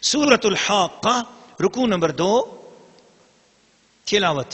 سورة الحاقہ رکوع نمبر 2 تلاوت.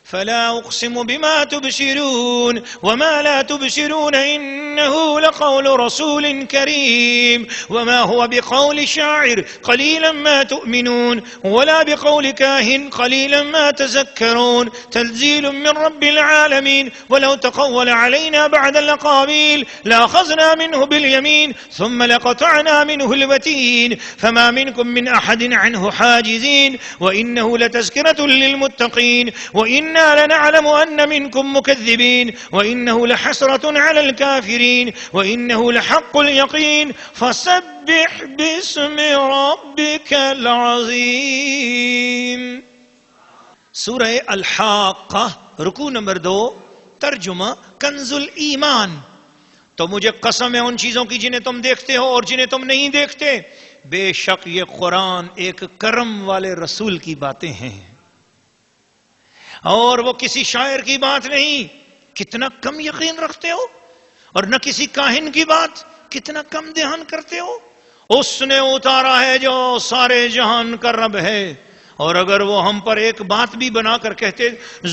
فلا اقسم بما تبصرون وما لا تبصرون انه لقول رسول كريم وما هو بقول شاعر قليلا ما تؤمنون ولا بقول كاهن قليلا ما تذكرون تنزيل من رب العالمين ولو تقول علينا بعد الأقاويل لأخذنا منه باليمين ثم لقطعنا منه الوتين فما منكم من أحد عنه حاجزين وإنه لتذكرة للمتقين وإنا لنعلم أن منكم مكذبين وإنه لحسرة على الكافرين وإنه لحق اليقين فسبح باسم ربك العظيم. سورہ الحاقہ رکوع نمبر 2 ترجمہ کنز الایمان. تو مجھے قسم ہے ان چیزوں کی جنہیں تم دیکھتے ہو اور جنہیں تم نہیں دیکھتے، بے شک یہ قرآن ایک کرم والے رسول کی باتیں ہیں اور وہ کسی شاعر کی بات نہیں. کتنا کم یقین رکھتے ہو. اور نہ کسی کاہن کی بات، کتنا کم دھیان کرتے ہو. اس نے اتارا ہے جو سارے جہان کا رب ہے، اور اگر وہ ہم پر ایک بات بھی بنا کر کہتے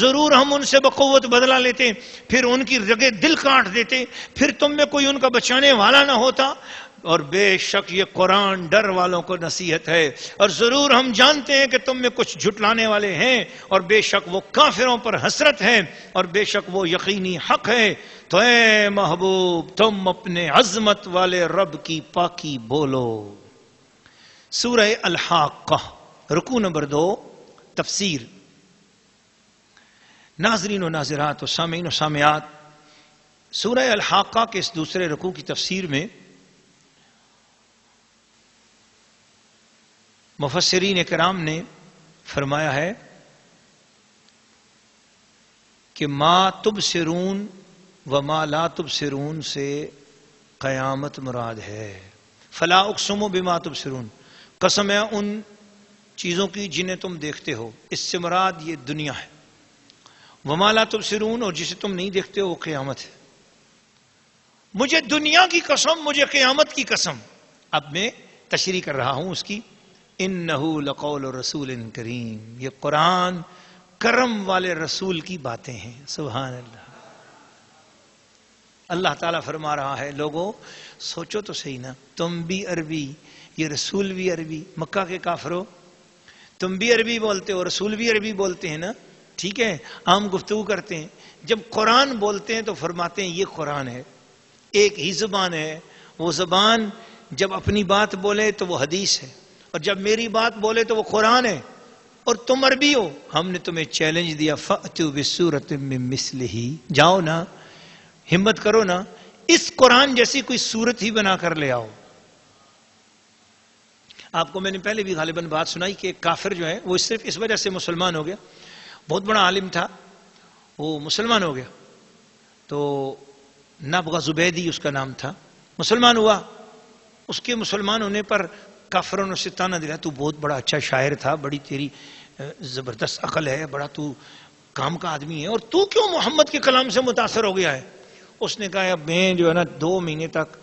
ضرور ہم ان سے بقوت بدلا لیتے، پھر ان کی رگیں دل کاٹ دیتے، پھر تم میں کوئی ان کا بچانے والا نہ ہوتا. اور بے شک یہ قرآن ڈر والوں کو نصیحت ہے، اور ضرور ہم جانتے ہیں کہ تم میں کچھ جھٹلانے والے ہیں، اور بے شک وہ کافروں پر حسرت ہے، اور بے شک وہ یقینی حق ہے. تو اے محبوب تم اپنے عظمت والے رب کی پاکی بولو. سورہ الحاقہ رکوع نمبر 2 تفسیر. ناظرین و ناظرات و سامعین و سامعات، سورہ الحاقہ کے اس دوسرے رکوع کی تفسیر میں مفسرین کرام نے فرمایا ہے کہ ما تبصرون و ما لا تبصرون سے قیامت مراد ہے. فلا اقسم بما تبصرون، قسم ہے ان چیزوں کی جنہیں تم دیکھتے ہو، اس سے مراد یہ دنیا ہے. وما لا تبصرون، اور جسے تم نہیں دیکھتے ہو وہ قیامت ہے. مجھے دنیا کی قسم، مجھے قیامت کی قسم. اب میں تشریح کر رہا ہوں اس کی. انہو لقول رسول کریم، یہ قرآن کرم والے رسول کی باتیں ہیں. سبحان اللہ. اللہ تعالیٰ فرما رہا ہے لوگوں سوچو تو صحیح نا، تم بھی عربی، یہ رسول بھی عربی. مکہ کے کافروں تم بھی عربی بولتے ہو، رسول بھی عربی بولتے ہیں نا، ٹھیک ہے، عام گفتگو کرتے ہیں. جب قرآن بولتے ہیں تو فرماتے ہیں یہ قرآن ہے، ایک ہی زبان ہے. وہ زبان جب اپنی بات بولے تو وہ حدیث ہے، اور جب میری بات بولے تو وہ قرآن ہے. اور تم عربی ہو، ہم نے تمہیں چیلنج دیا فَأْتُوا بِسُورَةٍ مِّن مِّثْلِهِ، جاؤ نا، ہمت کرو نا، اس قرآن جیسی کوئی صورت ہی بنا کر لے آؤ. آپ کو میں نے پہلے بھی غالباً بات سنائی کہ ایک کافر جو ہے وہ صرف اس وجہ سے مسلمان ہو گیا، بہت بڑا عالم تھا، وہ مسلمان ہو گیا. تو نبغ زبیدی اس کا نام تھا. مسلمان ہوا، اس کے مسلمان ہونے پر کافروں نے اسے تانا دیا تو بہت بڑا اچھا شاعر تھا، بڑی تیری زبردست عقل ہے، بڑا تو کام کا آدمی ہے، اور تو کیوں محمد کے کلام سے متاثر ہو گیا ہے؟ اس نے کہا اب میں جو ہے نا 2 مہینے تک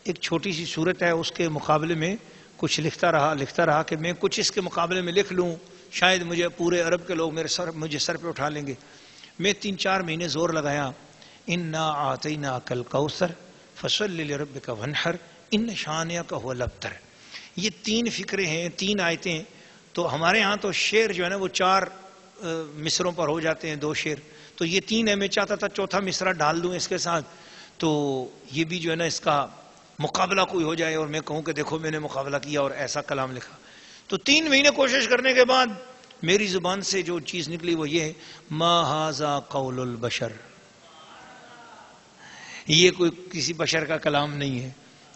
ایک چھوٹی سی صورت ہے اس کے مقابلے میں کچھ لکھتا رہا کہ میں کچھ اس کے مقابلے میں لکھ لوں، شاید مجھے پورے عرب کے لوگ مجھے سر پہ اٹھا لیں گے. میں 3-4 مہینے زور لگایا. انا اعطیناک الکوثر فصل لربک وانحر ان شانئک هو الابتر. یہ 3 فکرے ہیں، 3 آیتیں. تو ہمارے ہاں تو شعر جو ہے نا وہ 4 مصروں پر ہو جاتے ہیں، 2 شعر. تو یہ 3 ہے، میں چاہتا تھا 4تھا مصرع ڈال دوں اس کے ساتھ، تو یہ بھی جو ہے نا اس کا مقابلہ کوئی ہو جائے اور میں کہوں کہ دیکھو میں نے مقابلہ کیا اور ایسا کلام لکھا. تو 3 مہینے کوشش کرنے کے بعد میری زبان سے جو چیز نکلی وہ یہ ہے ما ھذا قول البشر، یہ کوئی کسی بشر کا کلام نہیں ہے.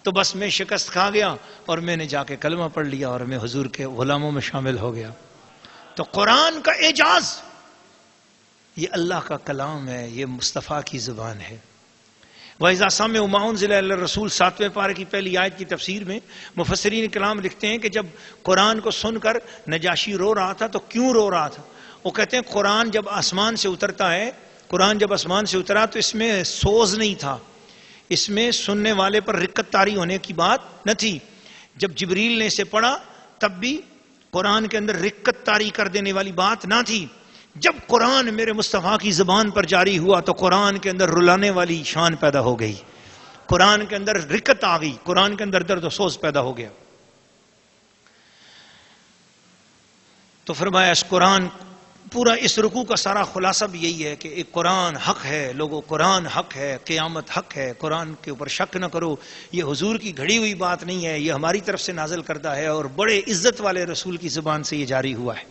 تو بس میں شکست کھا گیا اور میں نے جا کے کلمہ پڑھ لیا اور میں حضور کے غلاموں میں شامل ہو گیا. تو قرآن کا اعجاز، یہ اللہ کا کلام ہے، یہ مصطفیٰ کی زبان ہے. وَإِذَا سَمِعُوا مَا أُنزِلَ إِلَى الرَّسُولِ 7ویں پارے کی پہلی آیت کی تفسیر میں مفسرین کرام لکھتے ہیں کہ جب قرآن کو سن کر نجاشی رو رہا تھا تو کیوں رو رہا تھا؟ وہ کہتے ہیں قرآن جب آسمان سے اترتا ہے، قرآن جب آسمان سے اترا تو اس میں سوز نہیں تھا، اس میں سننے والے پر رقت طاری ہونے کی بات نہ تھی. جب جبریل نے اسے پڑھا تب بھی قرآن کے اندر رکت طاری کر دینے والی بات نہ تھی. جب قرآن میرے مصطفیٰ کی زبان پر جاری ہوا تو قرآن کے اندر رلانے والی شان پیدا ہو گئی, قرآن کے اندر رکت آ گئی, قرآن کے اندر درد و سوز پیدا ہو گیا. تو فرمایا اس قرآن پورا اس رکوع کا سارا خلاصہ بھی یہی ہے کہ ایک قرآن حق ہے. لوگوں, قرآن حق ہے, قیامت حق ہے, قرآن کے اوپر شک نہ کرو. یہ حضور کی گھڑی ہوئی بات نہیں ہے, یہ ہماری طرف سے نازل کردہ ہے اور بڑے عزت والے رسول کی زبان سے یہ جاری ہوا ہے.